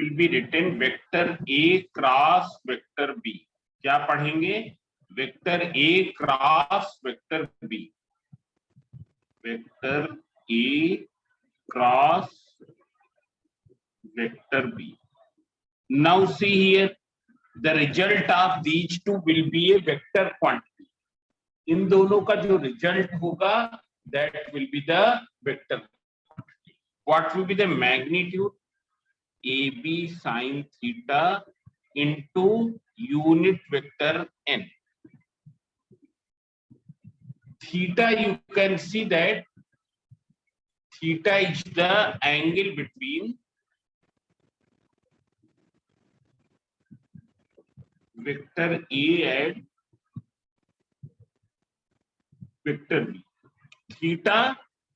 will be written vector A cross vector B. क्या पढ़ेंगे? Vector A cross vector B. Vector A cross vector B. Now see here, the result of these two will be a vector quantity. इन दोनों का जो result होगा that will be the vector quantity. What will be the magnitude? AB sin theta into unit vector n. Theta, you can see that theta is the angle between vector A and vector B. Theta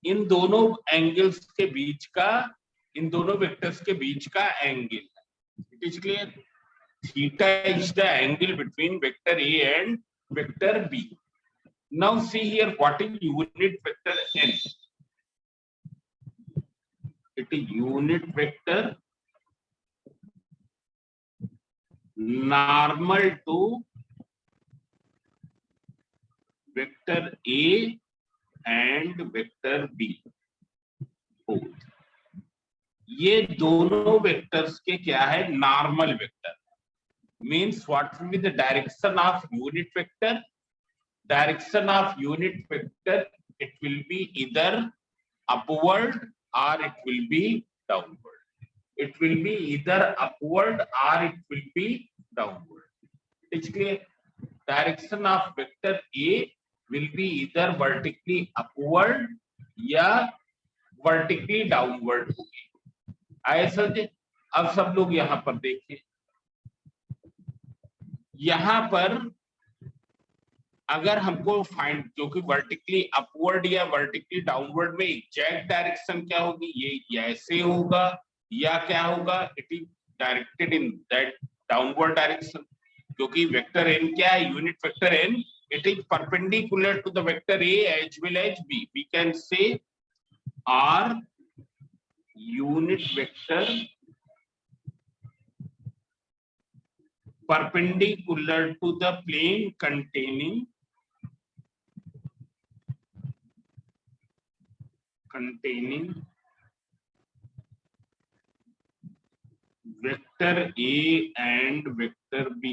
इन दोनों angles के बीच का, इन दोनों vectors के बीच का angle है. It is clear? Theta is the angle between vector A and vector B. Now see here, what is unit vector n? It is unit vector normal to vector A and vector B. both. ये दोनों vectors के क्या है? Normal vector. Means what will be the direction of unit vector? Direction of unit vector, it will be either upward or it will be downward. It will be either upward or it will be downward. It's clear? Direction of vector A will be either vertically upward या vertically downward होगी. आए समझे? अब सब लोग यहाँ पर देखिए, यहाँ पर अगर हमको फाइंड, क्योंकि वर्टिकली अपवर्ड या वर्टिकली डाउनवर्ड में एग्जैक्ट डायरेक्शन क्या होगी, ये ऐसे होगा या क्या होगा? It is directed in that downward direction. क्योंकि वेक्टर n क्या है? Unit vector n, it is perpendicular to the vector A as well as B. We can say are unit vector perpendicular to the plane containing vector A and vector B.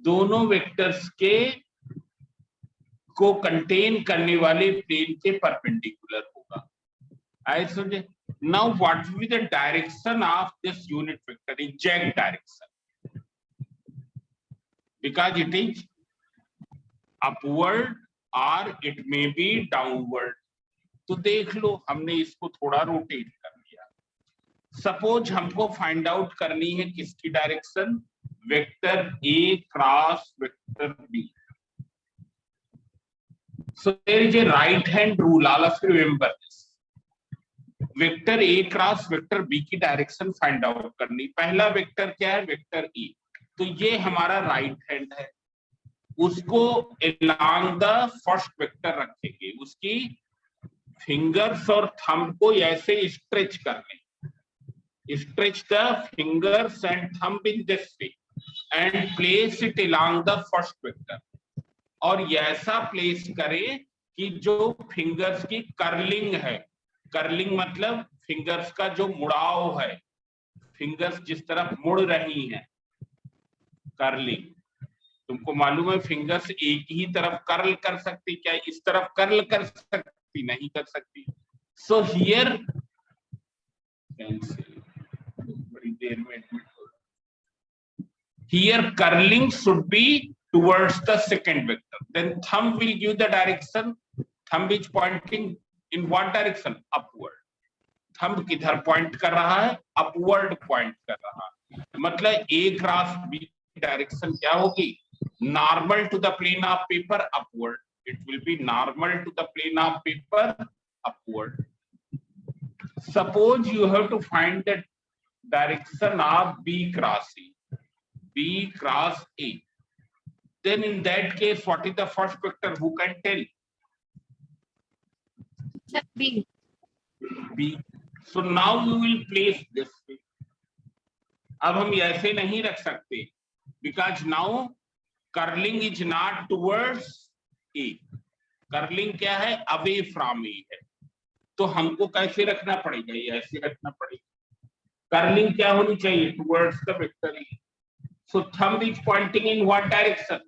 दोनों vectors के को contain करने वाले plane के perpendicular होगा. आए समझे? Now what will be the direction of this unit vector? Exact direction, because it is upward or it may be downward. तो देख लो, हमने इसको थोड़ा रोटेट कर दिया. सपोज हमको फाइंड आउट करनी है किसकी direction? Vector A cross vector B. So there is a right hand rule, all of you remember this. Vector A cross vector B की डायरेक्शन फाइंड आउट करनी. पहला वेक्टर क्या है? Vector A. तो ये हमारा राइट हैंड है, उसको along द फर्स्ट वेक्टर रखेंगे. उसकी फिंगर्स और थंब को ऐसे स्ट्रेच कर लें. Stretch the fingers and thumb in this way and place it along the first vector. और ऐसा प्लेस करें कि जो फिंगर्स की कर्लिंग है, कर्लिंग मतलब फिंगर्स का जो मुड़ाव है, फिंगर्स जिस तरफ मुड़ रही हैं, कर्लिंग. तुमको मालूम है फिंगर्स एक ही तरफ कर्ल कर सकती, क्या इस तरफ कर्ल कर सकती? नहीं कर सकती. सो हियर बड़ी देर में here curling should be towards the second vector. Then thumb will give the direction. Thumb is pointing in what direction? Upward. Thumb किधर पॉइंट कर रहा है? अपवर्ड पॉइंट कर रहा है. मतलब A क्रॉस B डायरेक्शन क्या होगी? Normal to the plane of paper upward. It will be normal to the plane of paper upward. Suppose you have to find the direction of B cross A. B cross A. Then in that case, what is the first vector? Who can tell? B. B. So now you will place this way. अब हम ऐसे नहीं रख सकते, because now curling is not towards A. Curling क्या है? Away from ए है। तो हमको कैसे रखना पड़ेगा? ये ऐसे रखना पड़ेगा। कर्लिंग क्या होनी चाहिए? Towards the vector A. So thumb is pointing in what direction?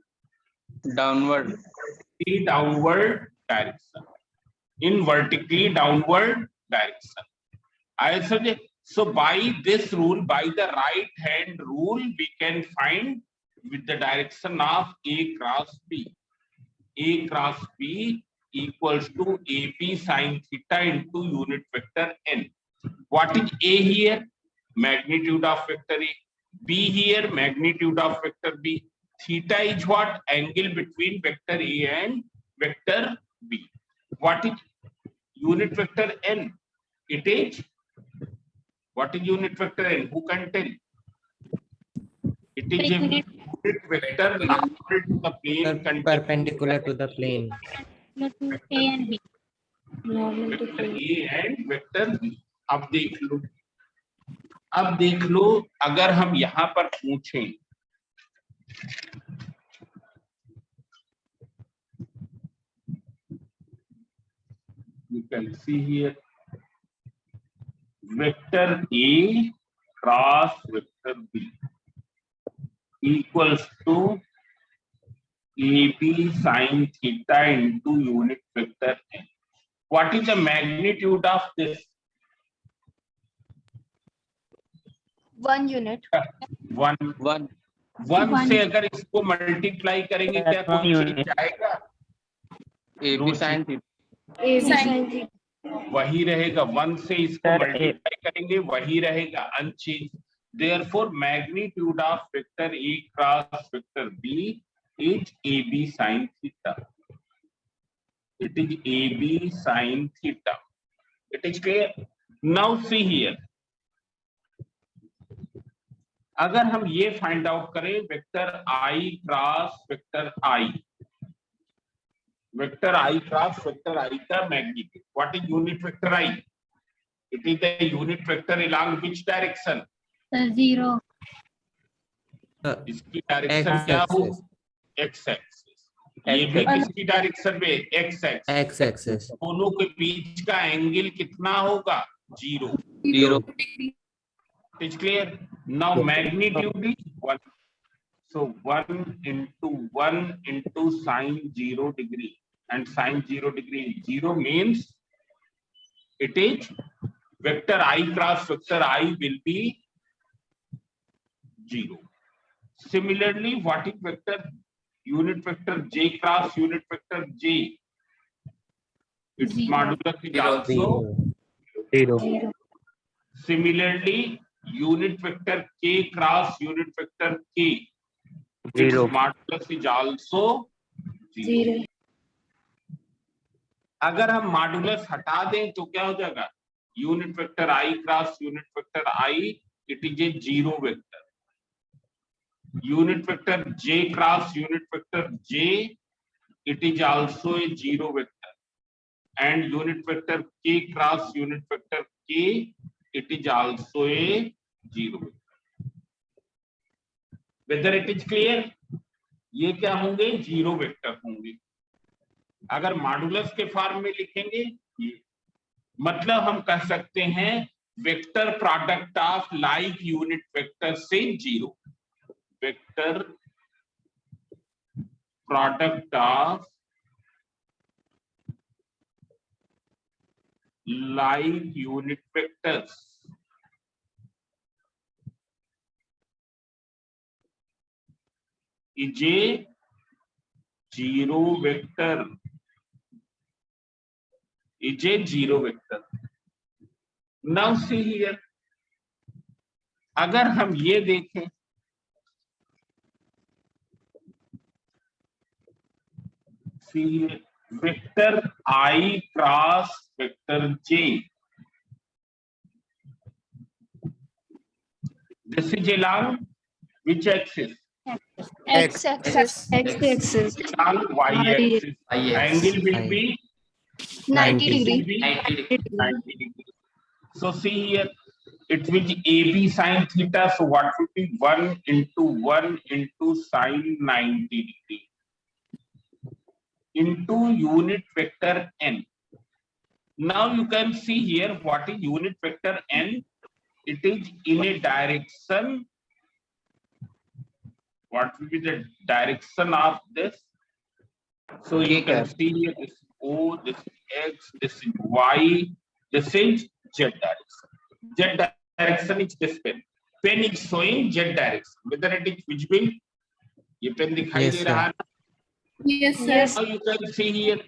Downward. The downward direction, in vertically downward direction. I suggest, so by this rule, by the right hand rule, we can find with the direction of A cross B. A cross B equals to AP sin theta into unit vector n. What is A here? Magnitude of vector A. B here, magnitude of vector B. Theta is what? Angle between vector A and vector B. What is unit vector n? It is, what is unit vector n? Who can tell? It is a unit vector normal to the plane, perpendicular to the plane. A and B. Normal to vector plane. A and vector B. अब देख लो, अगर हम यहां पर पूछें, you can see here vector A cross vector B equals to AB sin theta into unit vector n. What is the magnitude of this? 1 unit. One से अगर इसको मल्टीप्लाई करेंगे क्या कोई चेंज आएगा? AB sin theta। A sin theta. वही रहेगा। One से इसको मल्टीप्लाई करेंगे वही रहेगा, unchange. Therefore, magnitude of vector A cross vector B is AB sin theta. It is AB sin theta. It is clear? Now see here. अगर हम ये फाइंड आउट करें vector I cross vector I, vector I cross vector I का magnitude, what is unit vector I? It is the unit vector along which direction? 0. इसकी direction क्या हो? X axis. ये भी किसकी डायरेक्शन में? X axis. दोनों के बीच का एंगल कितना होगा? 0। It is clear? Now magnitude is 1. So 1 into sine 0 degree, and sine 0 degree is 0 means it is vector I cross vector I will be 0. Similarly, what is vector unit vector J cross unit vector J? Its modulus is also 0. Similarly, unit vector K cross unit vector K, its modulus is also 0. अगर हम modulus हटा दें तो क्या हो जाएगा? Unit vector I cross unit vector I, it is a 0 vector. Unit vector J cross unit vector J, it is also a 0 vector. And unit vector K cross unit vector K, it is also a 0 vector. Whether it is clear? ये क्या होंगे? 0 vector होंगे। अगर modulus के form में लिखेंगे ये, मतलब हम कह सकते हैं vector product of like unit vector से 0। Vector product of like unit vectors is a 0 vector, is a 0 vector. Now see here, अगर हम ये देखें, see here, vector I cross vector J, this is along which axis? X axis. Along Y axis. Angle will be 90 degree. 90 degree. So see here, it will be AB sin theta. So what will be 1 into sin 90 degree into unit vector n. Now you can see here what is unit vector n. It is in a direction. What will be the direction of this? So you can see here this O, this X, this is Y, this is Z direction. Z direction is this pen. Pen is showing Z direction. Whether it is visible, ये pen दिखाई Yes, दे sir. रहा है. Yes, sir. Now you can see here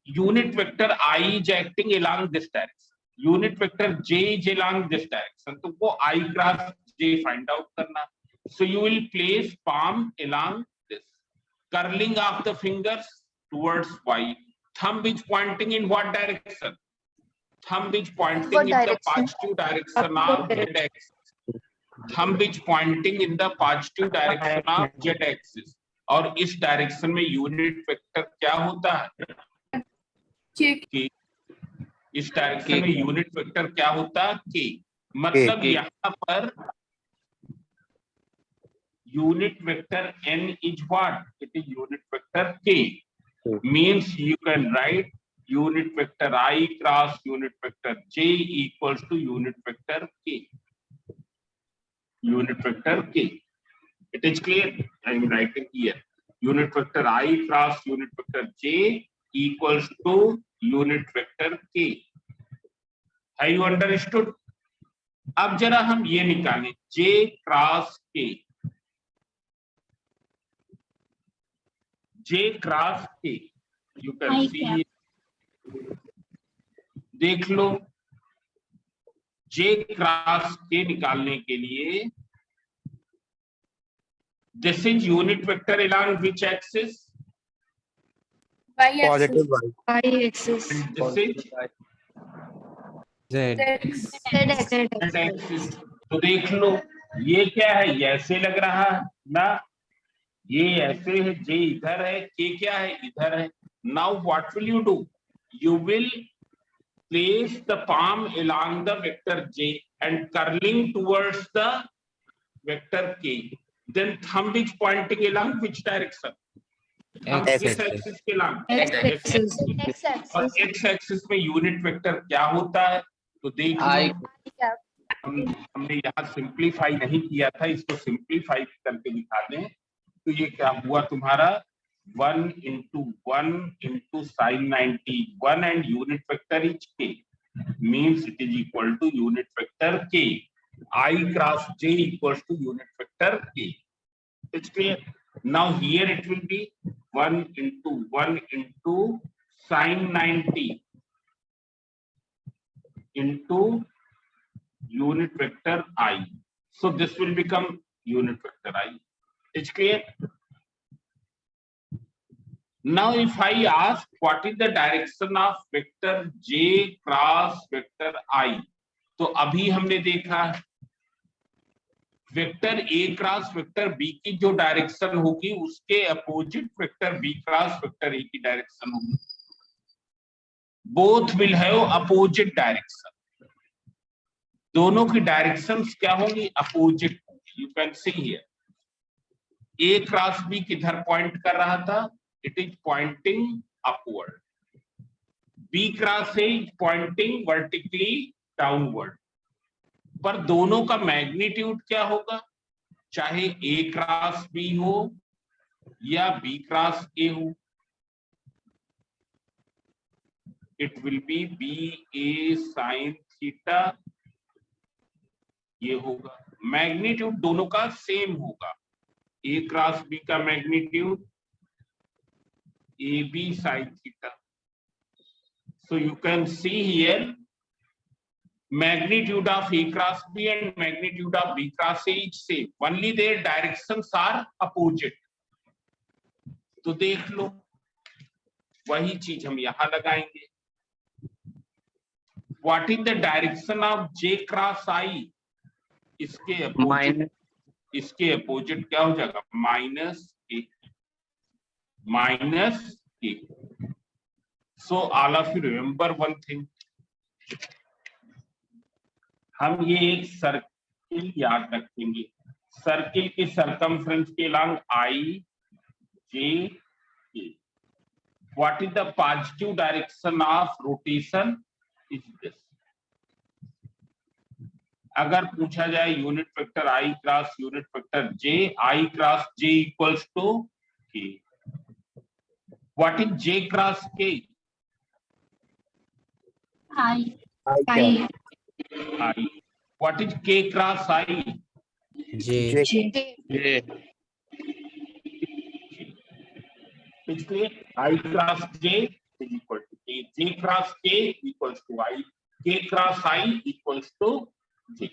unit vector I is acting along this direction. Unit vector J is along this direction. तो वो I cross J find out करना. So you will place palm along this. Curling of the fingers towards Y. Thumb is pointing in what direction? Thumb is pointing in the positive direction of Z-axis. Thumb is pointing in the positive direction of Z-axis. और इस direction में unit vector क्या होता है? K. इस direction में unit vector क्या होता है? K. मतलब यहाँ पर unit vector n is what? It is unit vector k. Means you can write unit vector I cross unit vector j equals to unit vector k. Unit vector k. It is clear? I am writing here. Unit vector I cross unit vector j equals to unit vector k. Have you understood? अब जरा हम ये निकालें j cross k. J cross K, you can see, देख लो J cross K निकालने के लिए this is unit vector along which axis? Y-axis. Y-axis. And this is Z. Z-axis. तो देख लो ये क्या है, ऐसे लग रहा है ना, ये ऐसे है, J इधर है, K क्या है, इधर है. Now what will you do? You will place the palm along the vector J and curling towards the vector K. Then thumb is pointing along which direction? X-axis के along. X-axis. और X-axis में unit vector क्या होता है? तो देख लो हमने यहाँ सिंप्लीफाई नहीं किया था, इसको सिंप्लीफाई करके दिखा दें. तो ये क्या हुआ तुम्हारा 1 into sin 90 1 and unit vector is k, means it is equal to unit vector k. I cross j equals to unit vector k. It's clear? Now here it will be 1 into sin 90 into unit vector I. So this will become unit vector I. It's clear? Now if I ask what is the direction of vector j cross vector I, तो अभी हमने देखा vector a cross vector b की जो direction होगी उसके opposite vector b cross vector a की direction होगी. Both will have opposite direction. दोनों की डायरेक्शंस क्या होंगी? Opposite. You can see here A cross B किधर पॉइंट कर रहा था? It is pointing upward. B cross A is pointing vertically downward. पर दोनों का मैग्नीट्यूड क्या होगा? चाहे A क्रॉस B हो या B क्रॉस A हो, it will be BA sin theta. ये होगा मैग्नीट्यूड दोनों का सेम होगा. A क्रॉस B का magnitude AB sin theta. So you can see here magnitude of A cross B and magnitude of B cross A is same. Only their directions are opposite. तो देख लो वही चीज हम यहाँ लगाएंगे. What is the direction of J cross I? इसके opposite. इसके opposite क्या हो जाएगा? Minus k. So all of you remember one thing, हम ये एक सर्किल याद रखेंगे, सर्किल की सरकमफ्रेंस के long I J K. What is the positive direction of rotation is this. अगर पूछा जाए unit vector I cross unit vector J, I cross J equals to K. What is J cross K? I. I. I. What is K cross I? J. J. इसलिए I cross J is equal to K. J cross K equals to I. K cross I equals to J.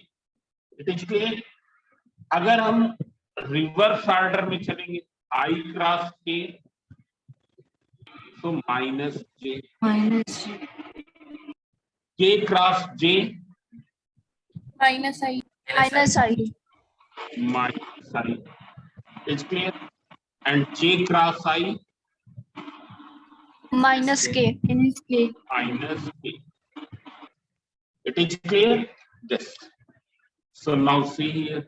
It is clear? अगर हम reverse order में चलेंगे, I cross K तो minus J, Minus K cross J minus I. Minus I. minus I. It's clear? And J cross I Minus K. Minus K. minus K. It is clear? Yes. So now see here.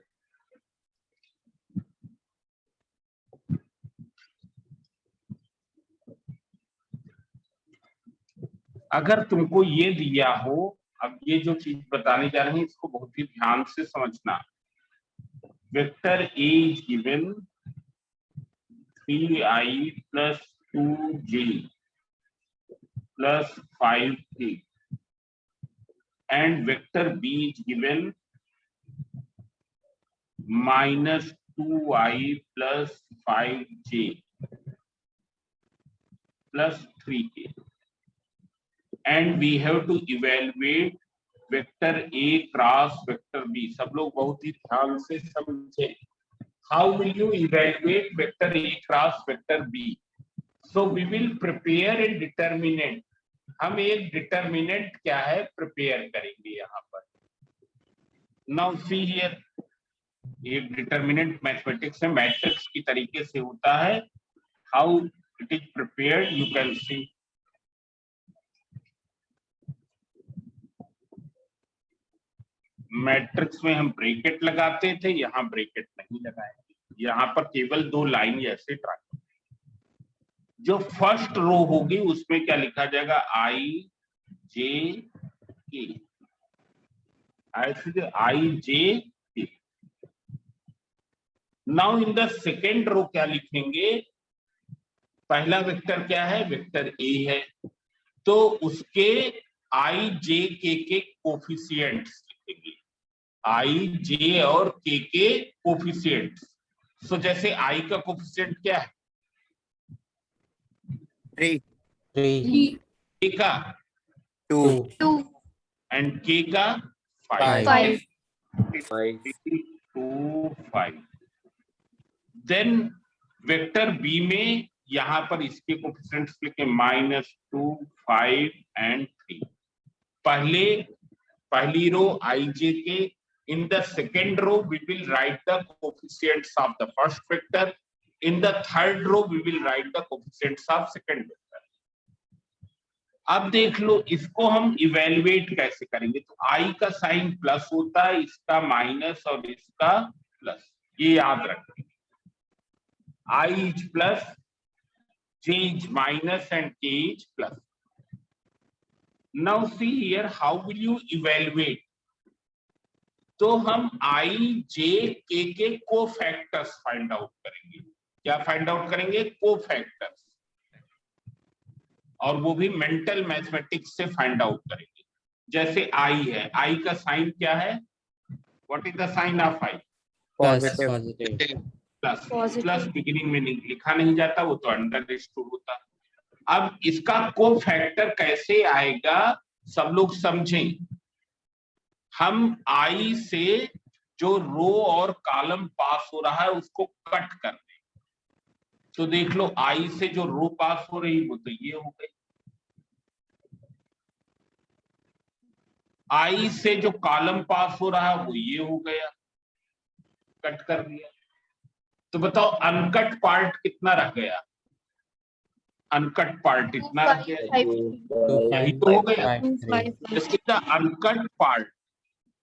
अगर तुमको ये दिया हो, अब ये जो चीज बताने जा रहे हैं इसको बहुत ही ध्यान से समझना। Vector A is given 3i plus 2j plus 5k and vector b is given minus 2i plus 5j plus 3k, and we have to evaluate vector a cross vector b. सब लोग बहुत ही ध्यान से समझे। How will you evaluate vector a cross vector b? So we will prepare a determinant. हम एक determinant क्या है prepare करेंगे यहाँ पर। Now see here, एक determinant mathematics में मैट्रिक्स की तरीके से होता है। How it is prepared you can see. Matrix में हम ब्रैकेट लगाते थे, यहाँ ब्रैकेट नहीं लगाएंगे, यहाँ पर केवल दो लाइन ऐसे ड्रा। जो फर्स्ट रो होगी उसमें क्या लिखा जाएगा, आई जे के, I J K. Now in the second row क्या लिखेंगे, पहला वेक्टर क्या है, वेक्टर ए है, तो उसके आई जे के कोफिशिएंट्स लिखेंगे, आई जे और के कोफिशिएंट। सो जैसे आई का कोफिशिएंट क्या है, 3 के का 2 एंड के का 5 5. 2 5। देन वेक्टर बी में यहां पर इसके कोफिशिएंट्स लिखे -2 5 एंड 3। पहली रो आई जे के, in the second row we will write the coefficients of the first vector, in the third row we will write the coefficients of second vector. अब देख लो इसको हम इवेल्युएट कैसे करेंगे, तो i का साइन प्लस होता है, इसका माइनस और इसका प्लस, ये याद रखें। i is plus, j is minus and k is plus. Now see here how will you evaluate. तो हम आई जे के कोफैक्टर्स फाइंड आउट करेंगे। क्या फाइंड आउट करेंगे, कोफैक्टर्स, और वो भी मेंटल मैथमेटिक्स से फाइंड आउट करेंगे। जैसे आई है, आई का साइन क्या है, what is the sign of I, positive plus. Positive. Plus beginning में नहीं लिखा नहीं जाता, वो तो अंडर स्टूड होता। अब इसका कोफैक्टर कैसे आएगा, सब लोग समझें। हम आई से जो रो और कॉलम पास हो रहा है उसको कट कर दें, तो देख लो आई से जो रो पास हो रही वो तो ये हो गई, आई से जो कॉलम पास हो रहा है वो ये हो गया, कट कर दिया। तो बताओ अनकट पार्ट कितना रह गया, अनकट पार्ट इतना आ गया, 2 यही 5 तो हो गया। 5 3 this is the uncut part,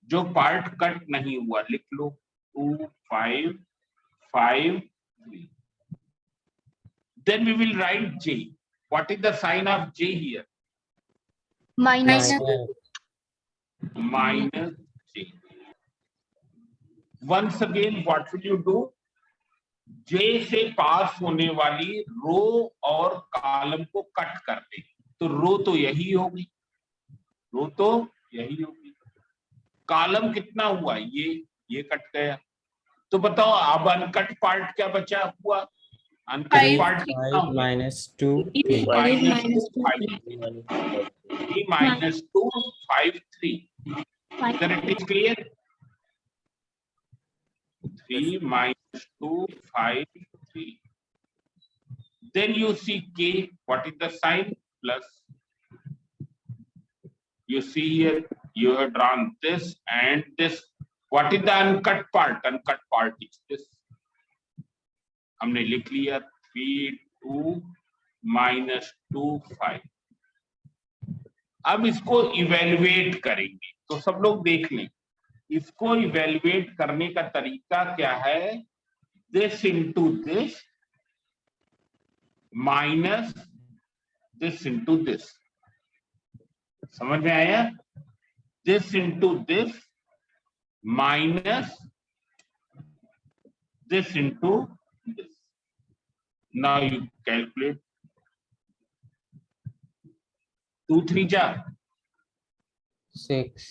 जो पार्ट कट नहीं हुआ, लिख लो 2 5 5 3. Then we will write J. What is the sign of J here? minus Minus J. Once again, what will you do? J से पास होने वाली रो और कॉलम को कट कर दे, तो रो तो यही होगी, रो तो यही होगी, कॉलम कितना हुआ, ये कट गया, तो बताओ अब अनकट पार्ट क्या बचा हुआ, अनकट पार्ट कितना5 हुआ, minus 2 3 minus 3 minus 2 5 3. Then it is clear. 3 minus 2 5 3. Then you see K. What is the sign? Plus. You see here, you have drawn this and this. What is the uncut part? Uncut part is this. हमने लिख लिया 3 2 minus 2 5. अब इसको evaluate करेंगे, तो सब लोग देख लें, इसको इवेल्युएट करने का तरीका क्या है, this into this minus this into this, समझ में आया, this into this minus this into this. Now you calculate, 2 3 जा 6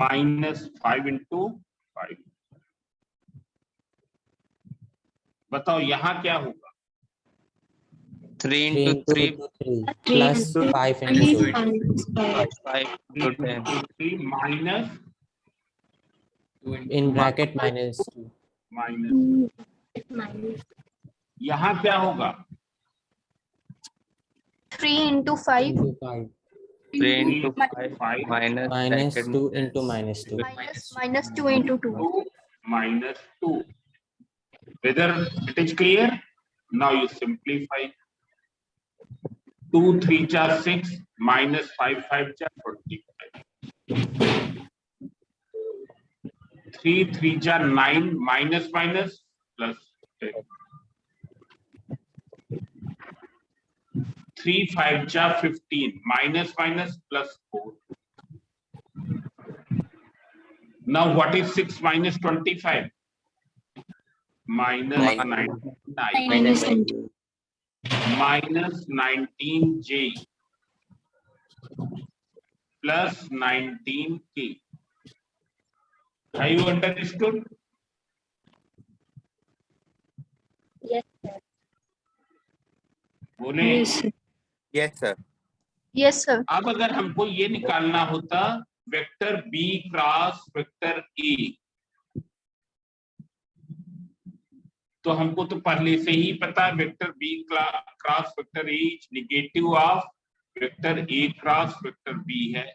minus 5 into 5. बताओ यहाँ क्या होगा, 3 3 into 3 into 3 plus 5 into 2 5 into 10 3 minus in bracket minus 2 minus, यहाँ क्या होगा, 3 into 5 into 5 3 into 5 5 minus minus bracket 2 into minus 2 minus 2 into 2. 2 minus 2. Whether it is clear? Now you simplify. 2 3 cha 6 minus 5 5 cha 45. 3 3 cha 9 minus minus plus 10. 3 5 cha 15 minus minus plus 4. Now what is 6 minus 25? Minus 19. Minus 19J plus 19K. Have you understood? Yes, sir. बोले, yes sir Yes, sir. अब अगर हमको ये निकालना होता vector B cross vector A, तो हमको तो पहले से ही पता है vector B cross vector A is negative of vector A cross vector B है,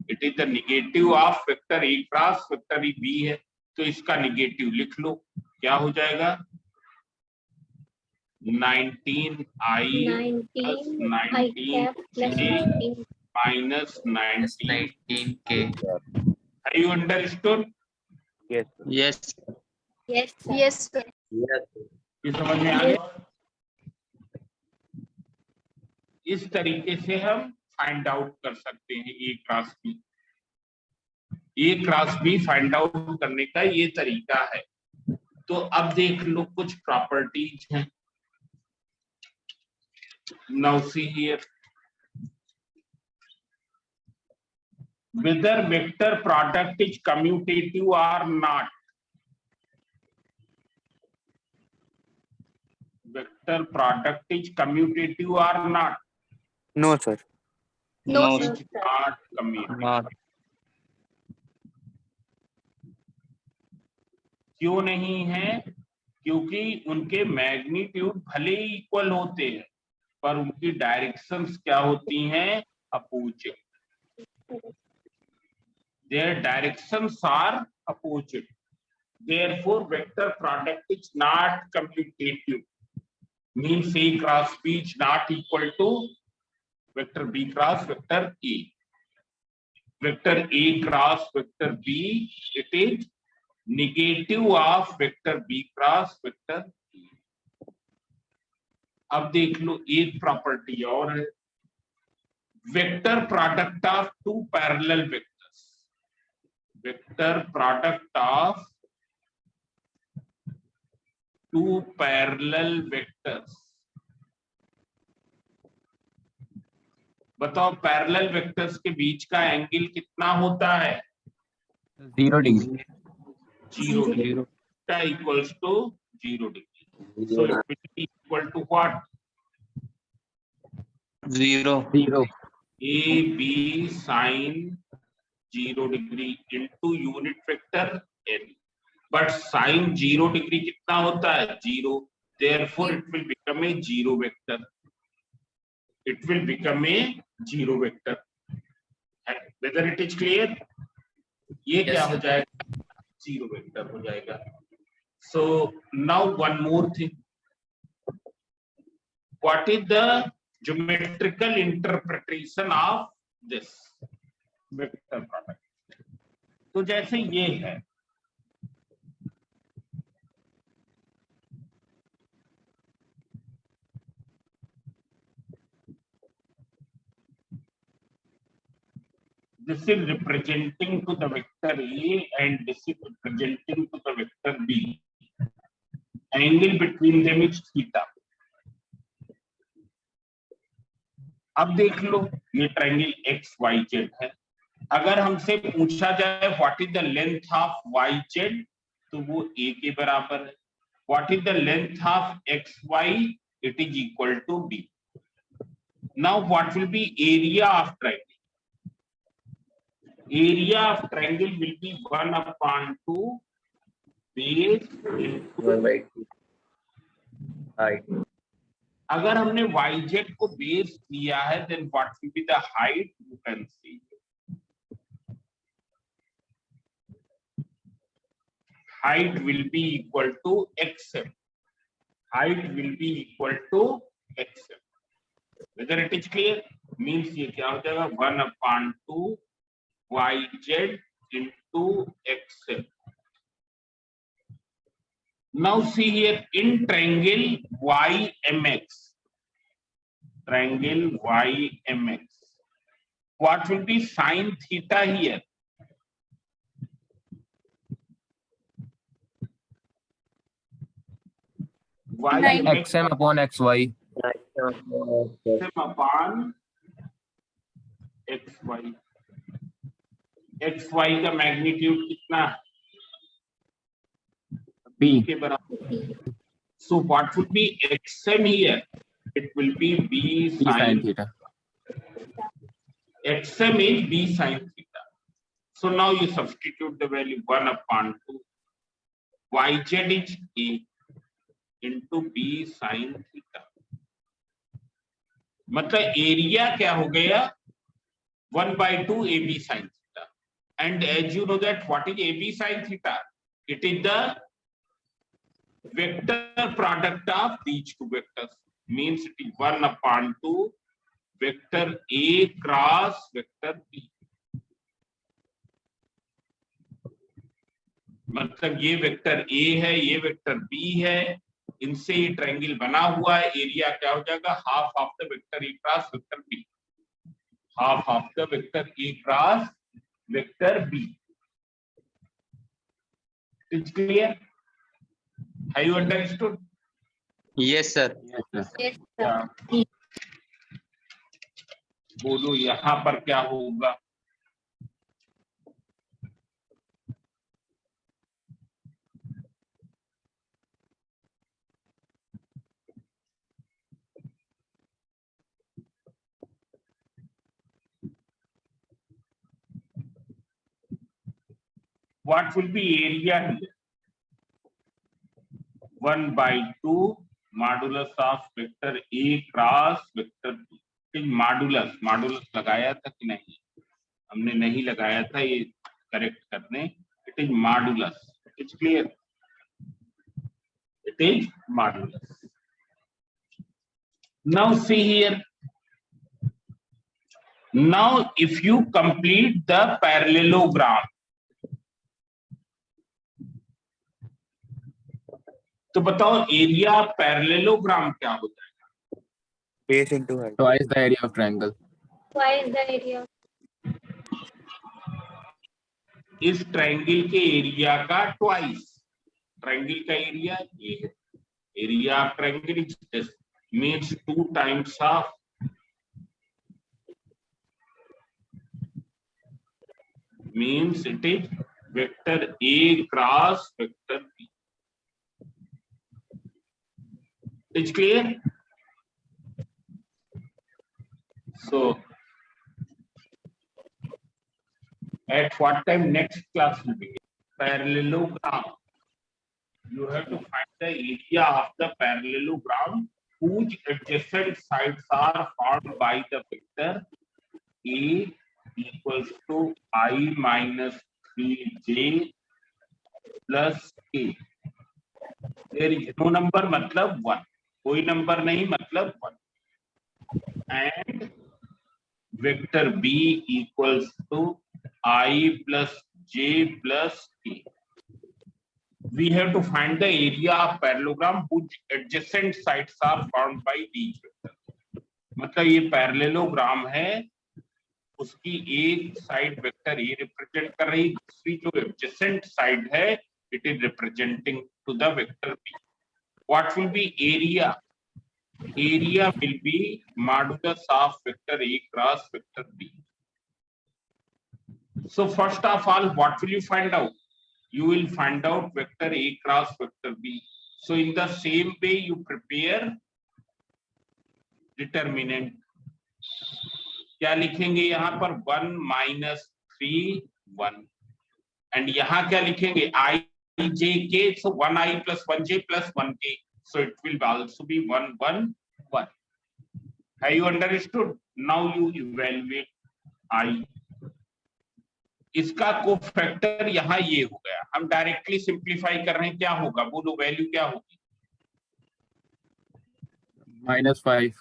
it is the negative of vector A cross vector B है, तो इसका नेगेटिव लिख लो, क्या हो जाएगा 19 I plus 19 J minus 19 K. Have you understood? Yes. Yes, sir. Yes, sir. ये समझ में आ गया, इस तरीके से हम फाइंड आउट कर सकते हैं ए क्रॉस बी. ए क्रॉस बी फाइंड आउट करने का ये तरीका है. तो अब देख लो कुछ प्रॉपर्टीज हैं. Now see here, whether vector product is commutative or not. Vector product is commutative or not? no sir No, No, sir. It's not commutative. Not. क्यों नहीं है? क्योंकि उनके मैग्नीट्यूड भले ही इक्वल होते हैं, पर उनकी डायरेक्शंस क्या होती हैं, opposite. Their directions are opposite. Therefore, vector product is not commutative. means A cross B is not equal to vector B cross vector A. Vector A cross vector B, it is negative of vector B cross vector A. अब देख लो एक property और है, vector product of two parallel vectors, vector product of two parallel vectors. बताओ parallel vectors के बीच का angle कितना होता है? 0 degree. 0 degree equals to 0 degree. So it will be equal to what? 0. AB sin 0 degree into unit vector L. But sin 0 degree कितना होता है? 0. Therefore it will become a 0 vector. It will become a 0 vector. Whether it is clear? ये क्या हो जाएगा? 0 vector हो जाएगा. So now one more thing. What is the geometrical interpretation of this vector product? तो जैसे ये है, this is representing to the vector A and this is representing to the vector B. Angle between them is theta. अब देख लो ये triangle x Y Z है। अगर हमसे पूछा जाए what is the length of Y Z, तो वो ए के बराबर है। What is the length of X Y, it is equal to B. Now what will be area of triangle? Area of triangle will be 1/2 base into 1/2 height. अगर हमने yz को base लिया है, then what will be the height? You can see height will be equal to xm. Height will be equal to xm. Whether it is clear? Means ये क्या हो जाएगा? 1/2 yz into xm. Now see here in triangle ymx, triangle ymx, what will be sin theta here? xm upon xy. xm upon xy. xy का magnitude कितना है? b के बराबर। So what would be xm here? It will be b sin theta. xm is b sin theta. So now you substitute the value 1/2 yz is a into b sin theta. मतलब area क्या हो गया? 1/2 ab sin theta. And as you know that what is AB sin theta? It is the vector product of these two vectors. Means it is 1/2 vector A cross vector B. मतलब ये vector A है, ये vector B है, इनसे ये triangle बना हुआ है। एरिया क्या हो जाएगा? Half of the vector A cross vector B. Half of the vector A cross vector B. It's clear? Have you understood? Yes, sir. Yes, sir. बोलो यहाँ पर क्या होगा? What will be area here? 1/2 modulus of vector A cross vector B. Modulus लगाया था कि नहीं? हमने नहीं लगाया था, ये करेक्ट करने। It is modulus. It is clear? It is modulus. Now see here. Now if you complete the parallelogram, तो बताओ एरिया पैरेललोग्राम क्या होता है? Base into height. Twice the area of triangle. Twice the area. इस triangle के area का twice. Triangle का area ये है. Area of triangle means 2 times of means it is vector A cross vector B. It's clear? So at what time next class will begin? Parallelogram. You have to find the area of the parallelogram whose adjacent sides are formed by the vector A equals to I minus 3j plus k. There is no number मतलब 1. कोई number नहीं मतलब 1. And vector B equals to I plus j plus k. We have to find the area of parallelogram whose adjacent sides are formed by each vector. मतलब ये parallelogram है, उसकी एक side vector A represent कर रही, दूसरी जो adjacent side है it is representing to the vector B. What will be area? Area will be modulus of vector A cross vector B. So first of all, what will you find out? You will find out vector A cross vector B. So in the same way you prepare determinant. क्या लिखेंगे यहाँ पर? 1 minus 3 1 and यहाँ क्या लिखेंगे? I j k. So 1i plus 1j plus 1k. So it will also be 1 1 1. Have you understood? Now you evaluate I. इसका cofactor यहाँ ये हो गया. हम डायरेक्टली सिंप्लीफाई कर रहे हैं. क्या होगा? बोलो वैल्यू क्या होगी? -5.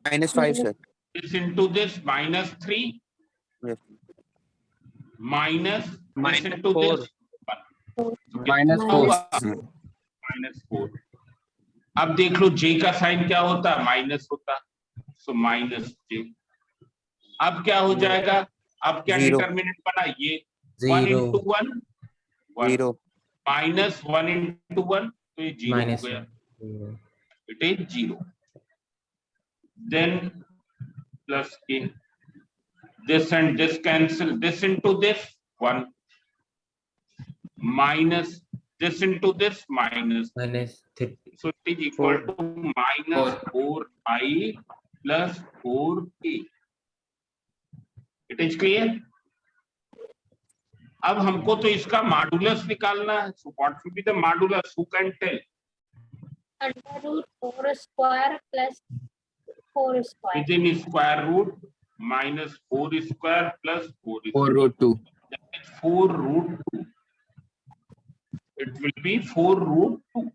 -5, sir. This into this minus 3 Yes. minus this into 4. this -4. -4. अब देख लो j का साइन क्या होता है? माइनस होता. So minus j. अब क्या हो जाएगा? अब क्या Zero. डिटरमिनेंट बना? ये 1 Zero. into 1 1 0. minus 1 into 1, तो ये 0 हो Minus गया. 1. It is 0. Then plus k. This and this cancel. This into this 1 minus this into this minus. -3. So it is equal to minus 4i plus 4k. It is clear? अब हमको तो इसका modulus निकालना है. So what will be the modulus? Who can tell? Under root 4 square plus 4 square. Within square root minus 4 square plus 4 4 square. root 2. That is 4 root 2. It will be 4 root 2.